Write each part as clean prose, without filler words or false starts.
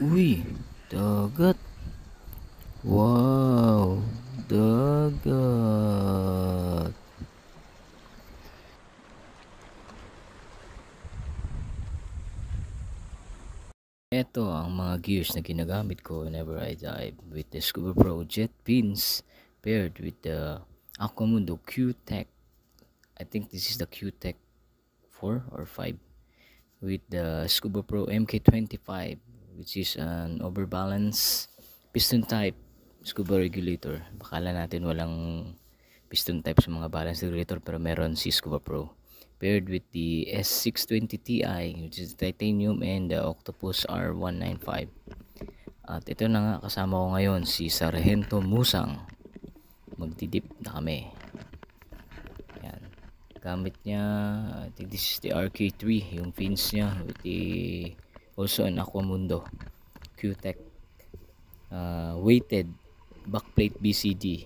Uy, dagat. Wow, dagat. Ito ang mga gears na ginagamit ko whenever I dive with the Scuba Pro jet fins paired with the Aquamundo Q-Tech. I think this is the Q-Tech 4 or 5 with the Scuba Pro MK25, which is an overbalance piston type scuba regulator. Bakala natin walang piston type sa mga balance regulator, pero meron si Scuba Pro. Paired with the S620 Ti, which is titanium, and the Octopus R195. At ito na nga, kasama ko ngayon si Sargento Musang. Magdidip na kami. Yan. Gamit niya, I think this is the RK3, yung fins niya with the also an Aquamundo Q-Tech weighted backplate BCD.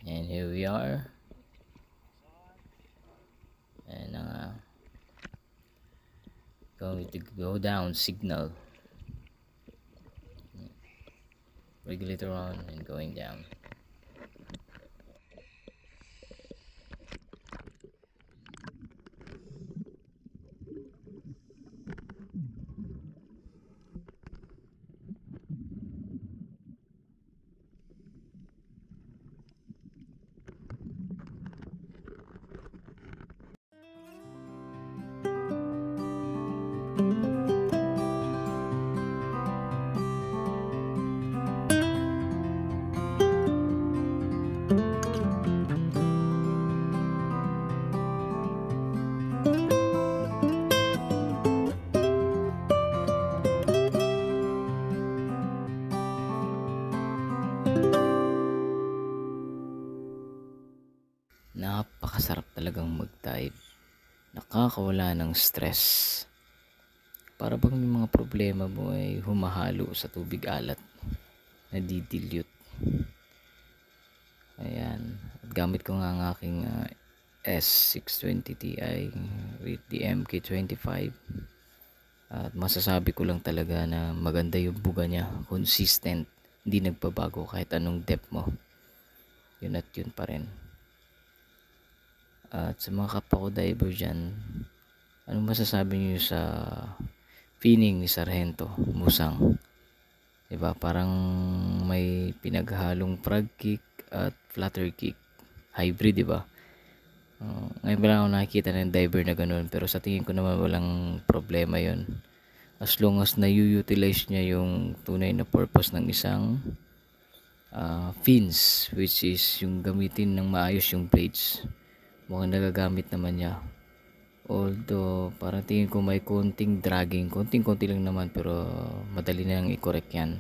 And here we are. And going to go down signal. Regulator on and going down. Napakasarap talagang mag-dive. Nakakawala ng stress. Para bang yung mga problema mo ay humahalo sa tubig alat. Nadidilute. Ayan. At gamit ko nga ang aking S620 Ti with the MK25. At masasabi ko lang talaga na maganda yung buga niya. Consistent. Hindi nagbabago kahit anong depth mo. Yun at yun pa rin. At sa mga kapwa ko diver dyan, anong masasabi niyo sa feeling ni Sargento Musang? Diba? Parang may pinaghalong frog kick at flutter kick. Hybrid, diba? Ngayon pa lang ako nakikita ng diver na ganun, pero sa tingin ko naman walang problema yon. As long as na-utilize niya yung tunay na purpose ng isang fins, which is yung gamitin ng maayos yung blades. Mukhang nagagamit naman niya. Although parang tingin ko may konting dragging, konting-konti lang naman, pero madali na lang i-correct yan.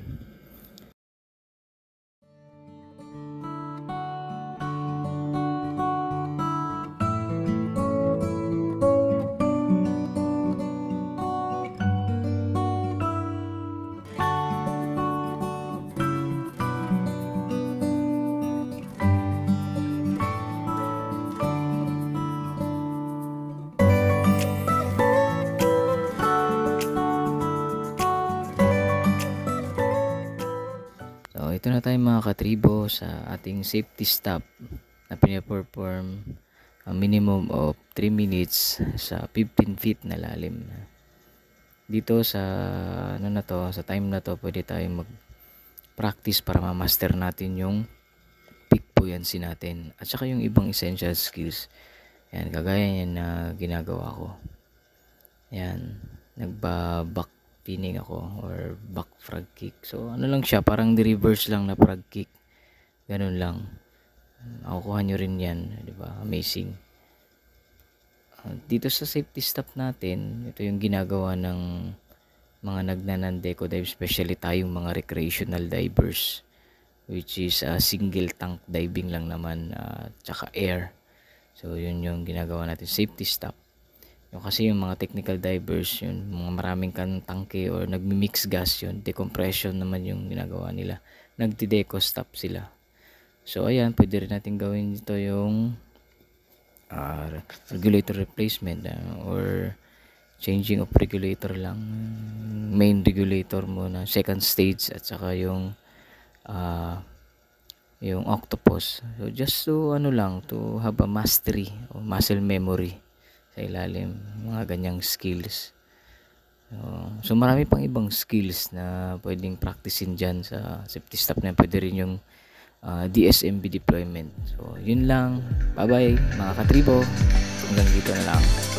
So, ito na tayo mga katribo sa ating safety stop na pinaperform a minimum of 3 minutes sa 15 feet na lalim. Dito sa sa time na to, pwede tayong mag-practice para ma-master natin yung peak buoyancy natin at saka yung ibang essential skills. Yan, kagaya yan na ginagawa ko. Yan, nagba-back pinning ako or back frog kick. So ano lang siya, parang di-reverse lang na frog kick. Ganun lang. Makukuha nyo rin yan, di ba? Amazing. Dito sa safety stop natin, ito yung ginagawa ng mga nagnanandeco dive, especially tayong mga recreational divers, which is single tank diving lang naman, tsaka air. So yun yung ginagawa natin, safety stop. Yung kasi yung mga technical divers, yun mga maraming tangke or nagmi-mix gas, yun decompression naman yung ginagawa nila, nagdi-deco stop sila. So ayan, pwede rin natin gawin dito yung regulator replacement or changing of regulator lang, main regulator mo na second stage at saka yung octopus. So just to to have a mastery o muscle memory sa ilalim, mga ganyang skills. So marami pang ibang skills na pwedeng practicein dyan sa safety stop na pwede rin yung DSMB deployment. So yun lang, bye bye mga katribo, hanggang dito na lang.